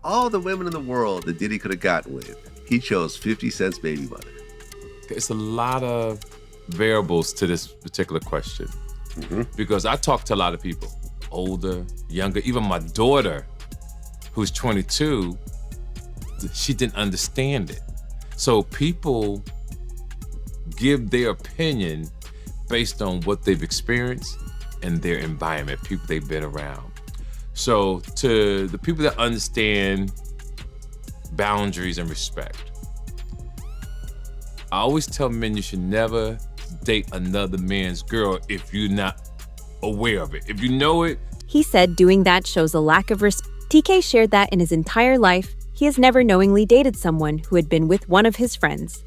all the women in the world that Diddy could have gotten with, he chose 50 Cent's baby mother. It's a lot of variables to this particular question. Because I talk to a lot of people, older, younger, even my daughter, who's 22, she didn't understand it. So people give their opinion based on what they've experienced and their environment, people they've been around. So to the people that understand boundaries and respect, I always tell men you should never date another man's girl if you're not aware of it. If you know it. He said doing that shows a lack of respect. TK shared that in his entire life, he has never knowingly dated someone who had been with one of his friends.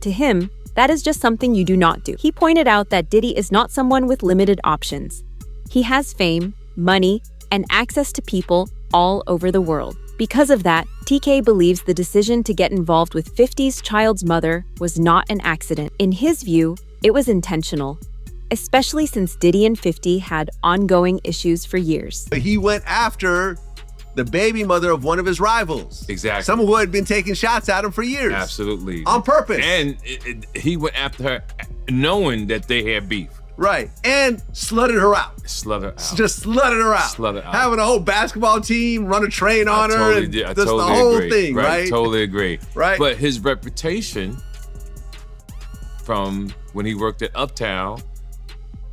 To him, that is just something you do not do. He pointed out that Diddy is not someone with limited options. He has fame, money, and access to people all over the world. Because of that, TK believes the decision to get involved with 50's child's mother was not an accident. In his view, it was intentional, especially since Diddy and 50 had ongoing issues for years. He went after the baby mother of one of his rivals. Exactly. Someone who had been taking shots at him for years. Absolutely. On purpose. And he went after her knowing that they had beef. Right. And slutted her out. Slutted her out. Just slutted her out. Slutted out. Having a whole basketball team run a train on her. Totally and did. I just totally the whole agree. thing, right? Totally agree. Right. But his reputation from when he worked at Uptown,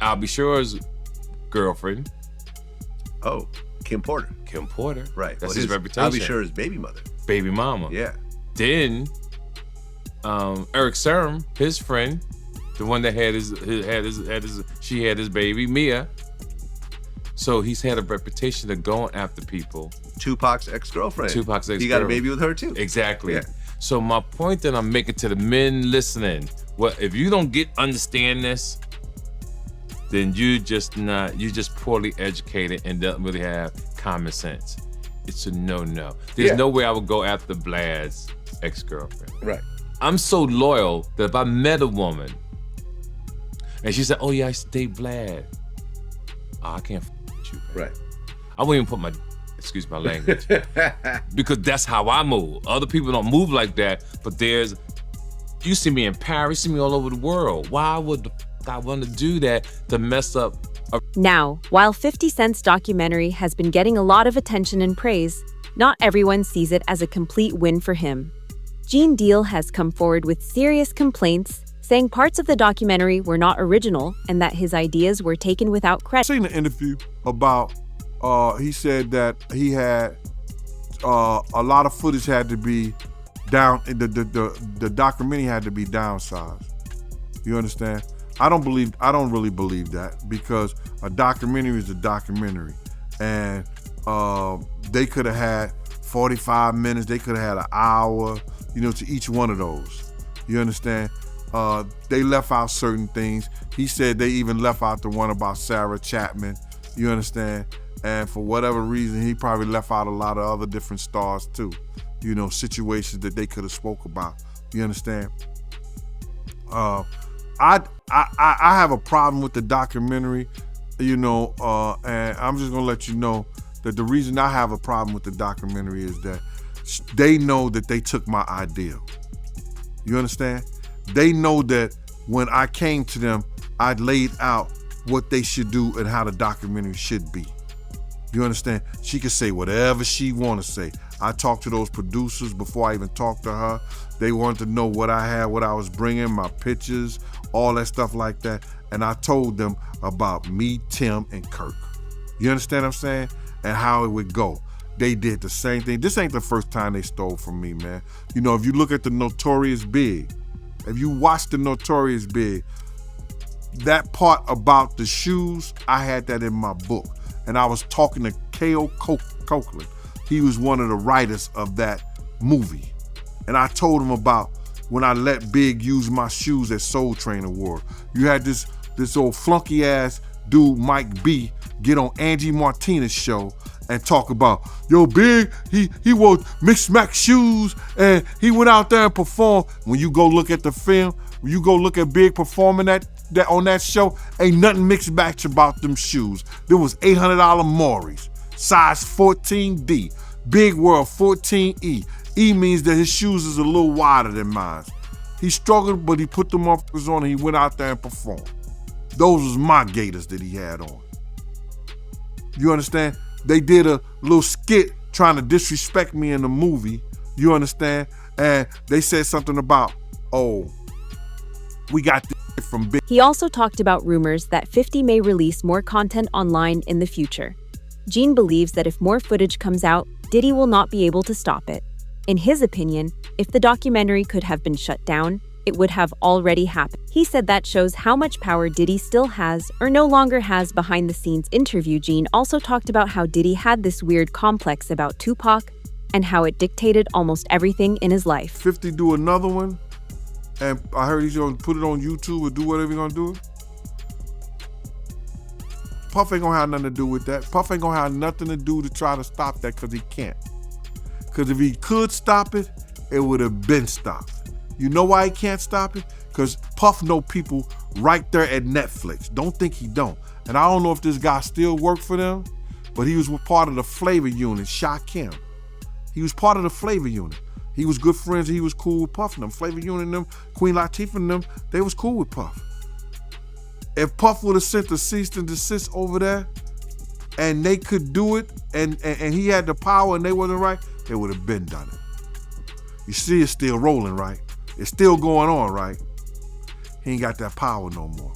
I'll be sure's girlfriend. Oh, Kim Porter. Kim Porter. Right. That's his reputation. I'll be sure his baby mother. Baby mama. Yeah. Then Eric Serum, his friend, the one that had she had his baby, Mia. So he's had a reputation of going after people. Tupac's ex-girlfriend. Tupac's ex-girlfriend. He got a baby with her too. Exactly. Yeah. So my point that I'm making to the men listening, well, if you don't understand this, then you just poorly educated and don't really have common sense. It's a no-no. There's no way I would go after Vlad's ex-girlfriend. Right. I'm so loyal that if I met a woman and she said, "Oh yeah, I used to date Vlad," I can't f with you, man. Right. I won't even put my, excuse my language, because that's how I move. Other people don't move like that, but you see me in Paris, you see me all over the world. Why would I want to do that to mess up? Now, while 50 Cent's documentary has been getting a lot of attention and praise, not everyone sees it as a complete win for him. Gene Deal has come forward with serious complaints, saying parts of the documentary were not original and that his ideas were taken without credit. I seen an interview about, he said that he had a lot of footage had to be down, the documentary had to be downsized. You understand? I don't really believe that, because a documentary is a documentary, and they could have had 45 minutes, they could have had an hour, to each one of those. You understand? They left out certain things. He said they even left out the one about Sarah Chapman. You understand? And for whatever reason, he probably left out a lot of other different stars too. Situations that they could have spoke about. You understand? I have a problem with the documentary, and I'm just gonna let you know that the reason I have a problem with the documentary is that they know that they took my idea. You understand? They know that when I came to them, I laid out what they should do and how the documentary should be. You understand? She could say whatever she want to say. I talked to those producers before I even talked to her. They wanted to know what I had, what I was bringing, my pictures, all that stuff like that. And I told them about me, Tim, and Kirk. You understand what I'm saying? And how it would go. They did the same thing. This ain't the first time they stole from me, man. If you look at the Notorious Big, if you watch the Notorious Big, that part about the shoes, I had that in my book. And I was talking to K.O. Copeland. He was one of the writers of that movie. And I told him about when I let Big use my shoes at Soul Train Award. You had this old flunky ass dude, Mike B, get on Angie Martinez's show and talk about, yo, Big, he wore Mix Max shoes and he went out there and performed. When you go look at the film, when you go look at Big performing that on that show, ain't nothing mixed match about them shoes. There was $800 Maury's, size 14D. Big World 14E. E means that his shoes is a little wider than mine. He struggled, but he put them motherfuckers on and he went out there and performed. Those was my Gators that he had on. You understand? They did a little skit trying to disrespect me in the movie. You understand? And they said something about, oh, we got this from Big. He also talked about rumors that 50 may release more content online in the future. Gene believes that if more footage comes out, Diddy will not be able to stop it. In his opinion, if the documentary could have been shut down, it would have already happened. He said that shows how much power Diddy still has or no longer has behind the scenes. Interview. Gene also talked about how Diddy had this weird complex about Tupac and how it dictated almost everything in his life. 50 do another one, and I heard he's gonna put it on YouTube or do whatever he's gonna do. Puff ain't gonna have nothing to do with that. Puff ain't gonna have nothing to do to try to stop that because he can't. Because if he could stop it, it would have been stopped. You know why he can't stop it? Because Puff know people right there at Netflix. Don't think he don't. And I don't know if this guy still worked for them, but he was part of the Flavor Unit, Shaquem. He was part of the Flavor Unit. He was good friends and he was cool with Puff and them. Flavor Unit and them, Queen Latifah and them, they was cool with Puff. If Puff would have sent a cease and desist over there and they could do it and he had the power and they wasn't right, they would have been done it. You see it's still rolling, right? It's still going on, right? He ain't got that power no more.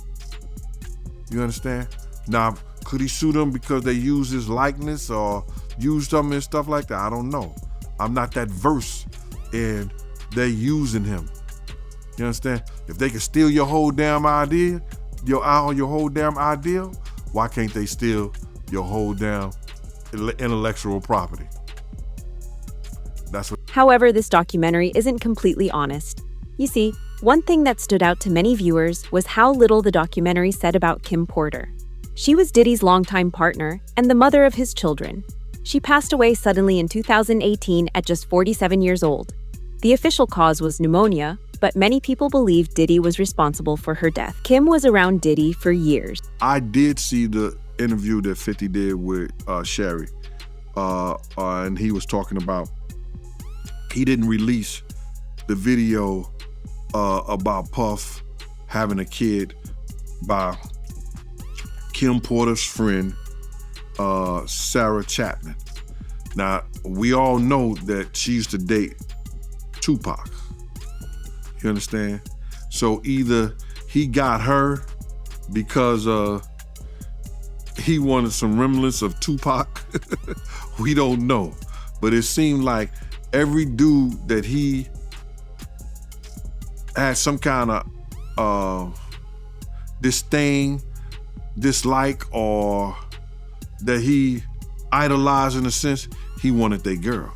You understand? Now, could he sue them because they use his likeness or use something and stuff like that? I don't know. I'm not that versed in they using him. You understand? If they can steal your whole damn idea, your whole damn ideal, why can't they steal your whole damn intellectual property? That's what. However, this documentary isn't completely honest. You see, one thing that stood out to many viewers was how little the documentary said about Kim Porter. She was Diddy's longtime partner and the mother of his children. She passed away suddenly in 2018 at just 47 years old. The official cause was pneumonia, but many people believe Diddy was responsible for her death. Kim was around Diddy for years. I did see the interview that 50 did with Sherry, and he was talking about he didn't release the video about Puff having a kid by Kim Porter's friend, Sarah Chapman. Now, we all know that she used to date Tupac. You understand? So either he got her because he wanted some remnants of Tupac. We don't know. But it seemed like every dude that he had some kind of disdain, dislike, or that he idolized in a sense, he wanted their girl.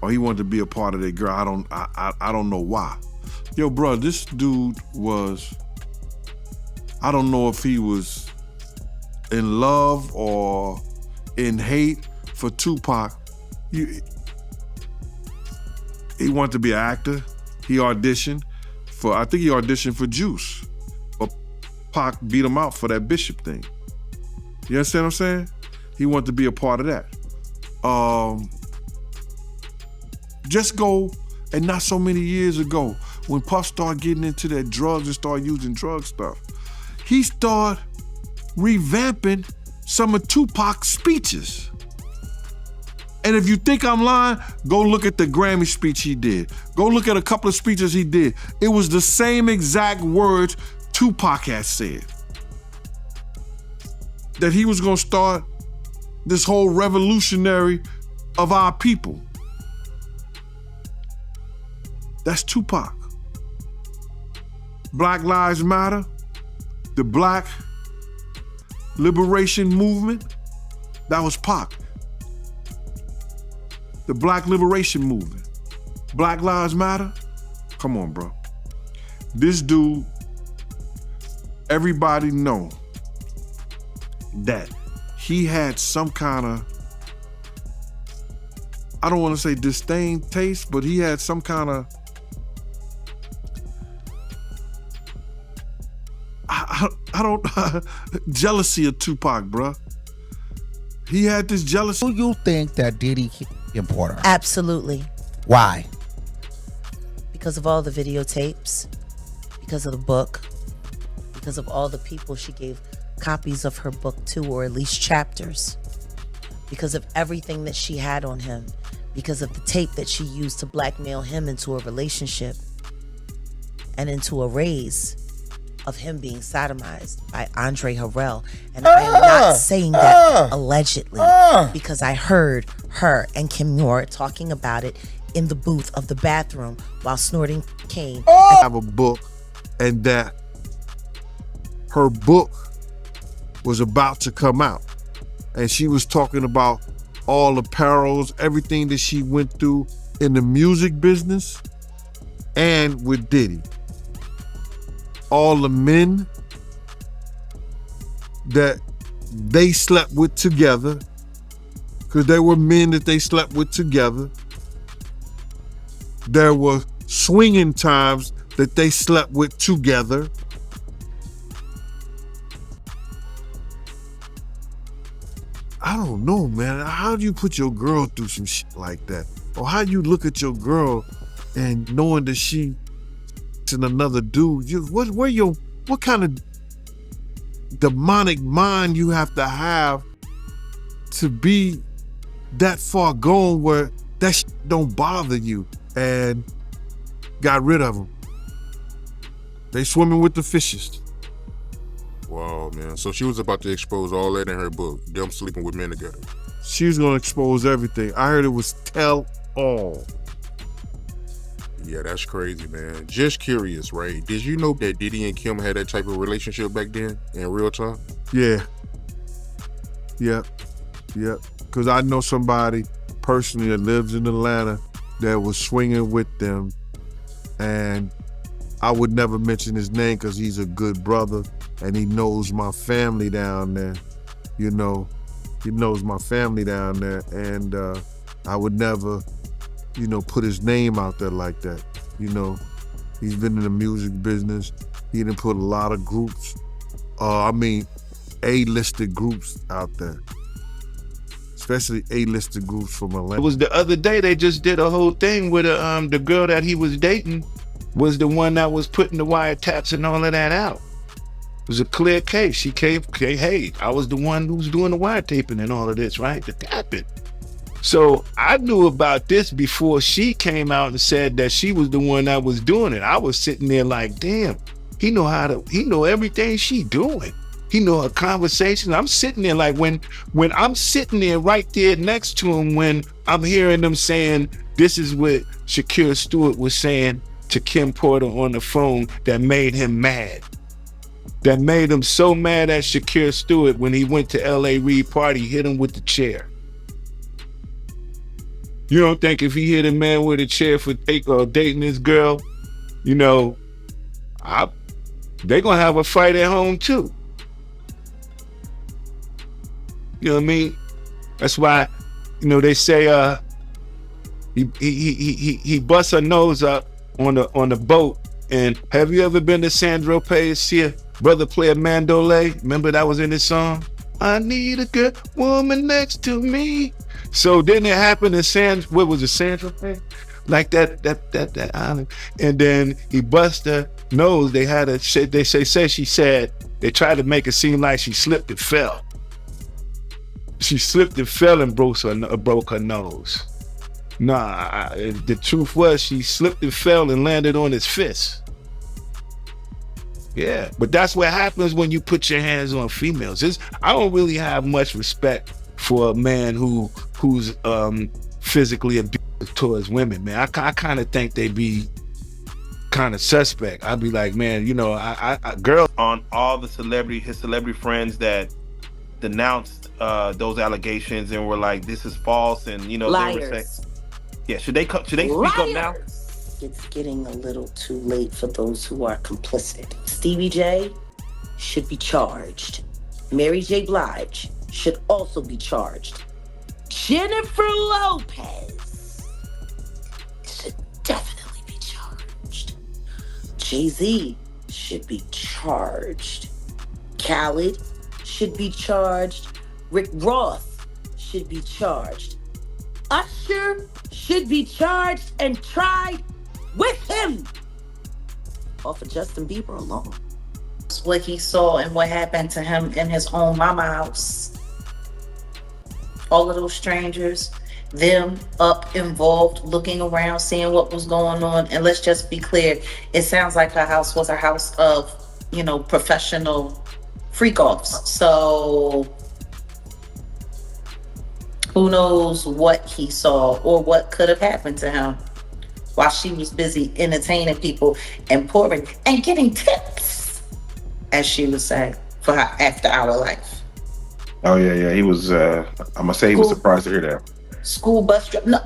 Or he wanted to be a part of their girl. I don't know why. Yo, bro, this dude was, I don't know if he was in love or in hate for Tupac. He wanted to be an actor. He auditioned for, I think he auditioned for Juice. But Pac beat him out for that Bishop thing. You understand what I'm saying? He wanted to be a part of that. Just go, and not so many years ago, when Puff started getting into that drugs and started using drug stuff, he started revamping some of Tupac's speeches. And if you think I'm lying, go look at the Grammy speech he did. Go look at a couple of speeches he did. It was the same exact words Tupac had said. That he was gonna start this whole revolutionary of our people. That's Tupac. Black Lives Matter, the Black Liberation Movement, that was Pac. The Black Liberation Movement. Black Lives Matter? Come on, bro. This dude, everybody know that he had some kind of, I don't want to say disdain taste, but he had some kind of, I don't, jealousy of Tupac, bro. He had this jealousy. Do you think that Diddy Kim Porter? Absolutely. Why? Because of all the videotapes, because of the book, because of all the people she gave copies of her book to, or at least chapters, because of everything that she had on him, because of the tape that she used to blackmail him into a relationship and into a raise of him being sodomized by Andre Harrell. And I am not saying that allegedly, because I heard her and Kim Moore talking about it in the booth of the bathroom while snorting cane. I have a book, and that her book was about to come out. And she was talking about all the perils, everything that she went through in the music business and with Diddy. All the men that they slept with together, because there were men that they slept with together. There were swinging times that they slept with together. I don't know, man. How do you put your girl through some shit like that? Or how you look at your girl and knowing that she and another dude? What kind of demonic mind you have to be that far gone where that shit don't bother you? And got rid of them. They swimming with the fishes. Wow, man. So she was about to expose all that in her book, them sleeping with men together. She was gonna expose everything. I heard it was tell all. Yeah, that's crazy, man. Just curious, right? Did you know that Diddy and Kim had that type of relationship back then in real time? Yeah. Yep. Because I know somebody personally that lives in Atlanta that was swinging with them, and I would never mention his name because he's a good brother and he knows my family down there. You know, he knows my family down there, and I would never, put his name out there like that. He's been in the music business. He done put a lot of groups, A-listed groups out there. Especially A-listed groups from Atlanta. It was the other day they just did a whole thing with the girl that he was dating was the one that was putting the wiretaps and all of that out. It was a clear case. She came, hey, I was the one who was doing the wiretaping and all of this, right? The tapping. So I knew about this before she came out and said that she was the one that was doing it. I was sitting there like, damn, he know everything she doing. He know her conversations. I'm sitting there like when I'm sitting there right there next to him, when I'm hearing them saying, this is what Shakira Stewart was saying to Kim Porter on the phone that made him mad. That made him so mad at Shakira Stewart when he went to L.A. Reid party, hit him with the chair. You don't think if he hit a man with a chair for dating this girl, they gonna have a fight at home too. You know what I mean? That's why, they say he busts her nose up on the boat. And have you ever been to Sandro Pay's see a brother play a mandolay? Remember that was in his song? I need a good woman next to me. So then it happened in what was it, Sandro Pay? Like that island. And then he bust her nose. They tried to make it seem like she slipped and fell. She slipped and fell and broke her nose. Nah, the truth was she slipped and fell and landed on his fist. Yeah, but that's what happens when you put your hands on females. I don't really have much respect for a man who's physically abusive towards women, man. I kind of think they be kind of suspect. I'd be like, man, girls on all his celebrity friends that denounced those allegations and were like, this is false, and Liars. They were saying, yeah, should they speak up now? It's getting a little too late for those who are complicit. Stevie J should be charged. Mary J. Blige should also be charged. Jennifer Lopez should definitely be charged. Jay-Z should be charged. Khaled should be charged. Rick Ross should be charged. Usher Usher should be charged and tried with him off of Justin Bieber alone. What he saw and what happened to him in his own mama house. All of those strangers, them up involved, looking around, seeing what was going on. And let's just be clear, it sounds like her house was a house of, professional freak-offs. So who knows what he saw or what could have happened to him while she was busy entertaining people and pouring and getting tips, as she would say, for her after-hour life. Oh yeah. He was. I'm gonna say he was surprised to hear that. School bus driver. No,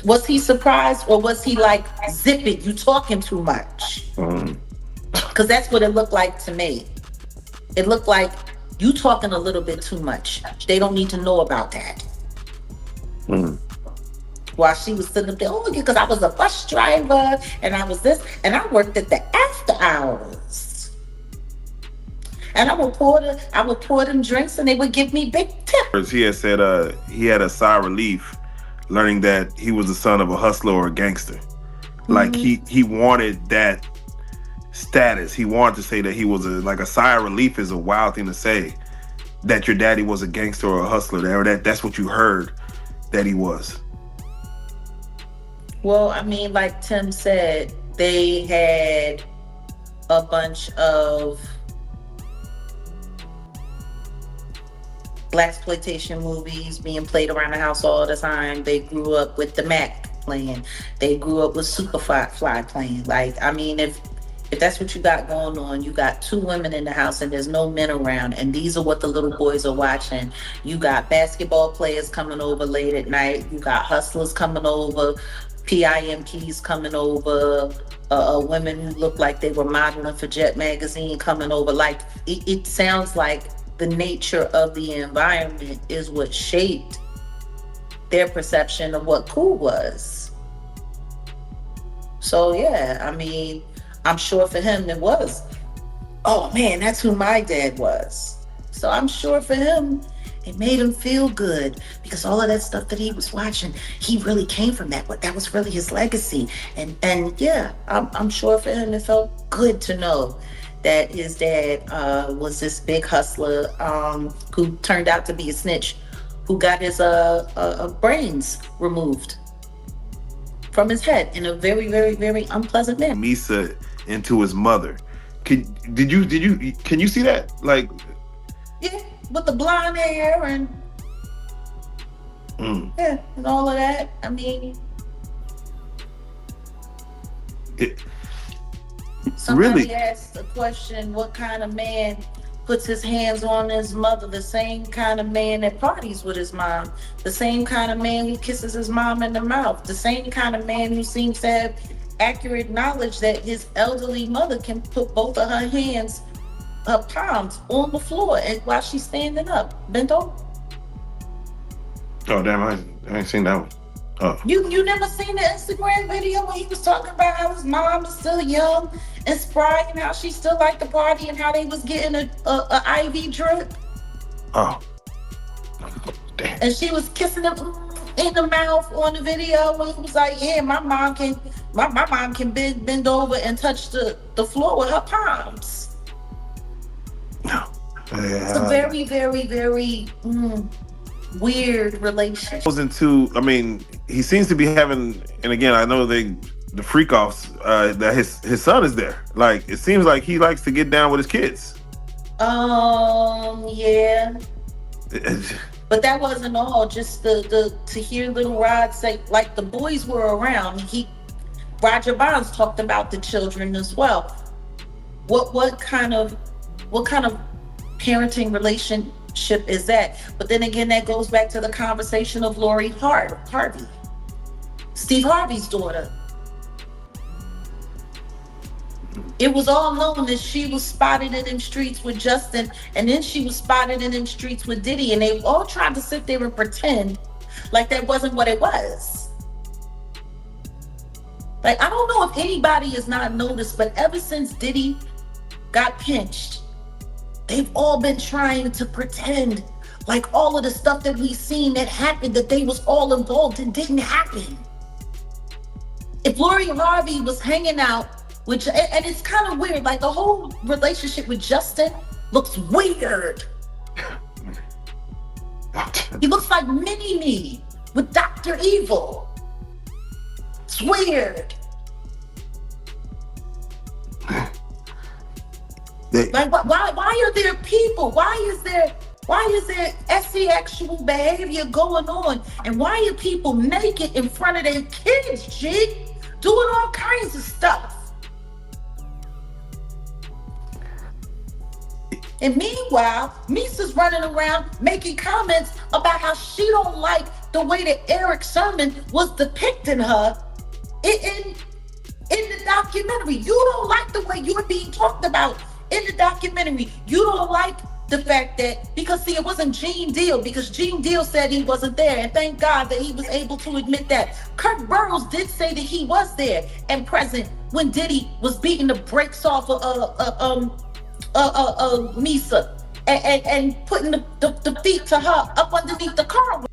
was he surprised or was he like, zip it, you talking too much? Because that's what it looked like to me. It looked like you talking a little bit too much. They don't need to know about that. While she was sitting up there, because I was a bus driver and I was this, and I worked at the after hours. And I would pour them drinks and they would give me big tips. He had said he had a sigh of relief learning that he was the son of a hustler or a gangster. Like he wanted that status. He wanted to say that he was a sigh of relief is a wild thing to say, that your daddy was a gangster or a hustler. That's what you heard that he was. Well, I mean, like Tim said, they had a bunch of blaxploitation movies being played around the house all the time. They grew up with the Mac playing. They grew up with Superfly playing. Like, I mean, if that's what you got going on, you got two women in the house and there's no men around, and these are what the little boys are watching. You got basketball players coming over late at night. You got hustlers coming over, PIMPs coming over, women who look like they were modeling for Jet Magazine coming over. Like, it sounds like the nature of the environment is what shaped their perception of what cool was. So yeah, I mean, I'm sure for him it was, oh man, that's who my dad was. So I'm sure for him, it made him feel good because all of that stuff that he was watching, he really came from that, but that was really his legacy. And yeah, I'm sure for him it felt good to know that his dad was this big hustler who turned out to be a snitch, who got his brains removed from his head in a very, very, very unpleasant manner. Misa into his mother. Can you see that? Like, yeah, with the blonde hair and yeah, and all of that. I mean, somebody really asked the question, what kind of man puts his hands on his mother? The same kind of man that parties with his mom, the same kind of man who kisses his mom in the mouth, the same kind of man who seems to have accurate knowledge that his elderly mother can put both of her hands, her palms, on the floor while she's standing up, bent over. Oh damn, I ain't seen that one. Oh. You never seen the Instagram video when he was talking about how his mom is still young and spry and how she still liked to party and how they was getting a IV drip? Oh. Damn. And she was kissing him in the mouth on the video when he was like, yeah, my mom can bend over and touch the floor with her palms. No. It's a very, very, very weird relationship. He seems to be having, and again, I know the freak offs that his son is there. Like, it seems like he likes to get down with his kids. Yeah. But that wasn't all. Just to hear Little Rod say, like, the boys were around. Roger Bonds talked about the children as well. What kind of parenting relationship is that? But then again, that goes back to the conversation of Lori Harvey, Steve Harvey's daughter. It was all known that she was spotted in them streets with Justin, and then she was spotted in them streets with Diddy, and they all tried to sit there and pretend like that wasn't what it was. Like, I don't know if anybody has not noticed, but ever since Diddy got pinched, they've all been trying to pretend Like all of the stuff that we seen that happened, that they was all involved in, didn't happen. If Lori Harvey was hanging out with, and it's kind of weird, like the whole relationship with Justin looks weird. He looks like Mini-Me with Dr. Evil. It's weird. Like, why are there people? Why is there sexual behavior going on? And why are people naked in front of their kids, G? Doing all kinds of stuff. And meanwhile, Misa's running around making comments about how she don't like the way that Eric Sermon was depicting her in the documentary. You don't like the way you're being talked about in the documentary. You don't like the fact that, because see, it wasn't Gene Deal, because Gene Deal said he wasn't there, and thank God that he was able to admit that. Kirk Burrows did say that he was there and present when Diddy was beating the brakes off of Misa and putting the feet to her up underneath the car.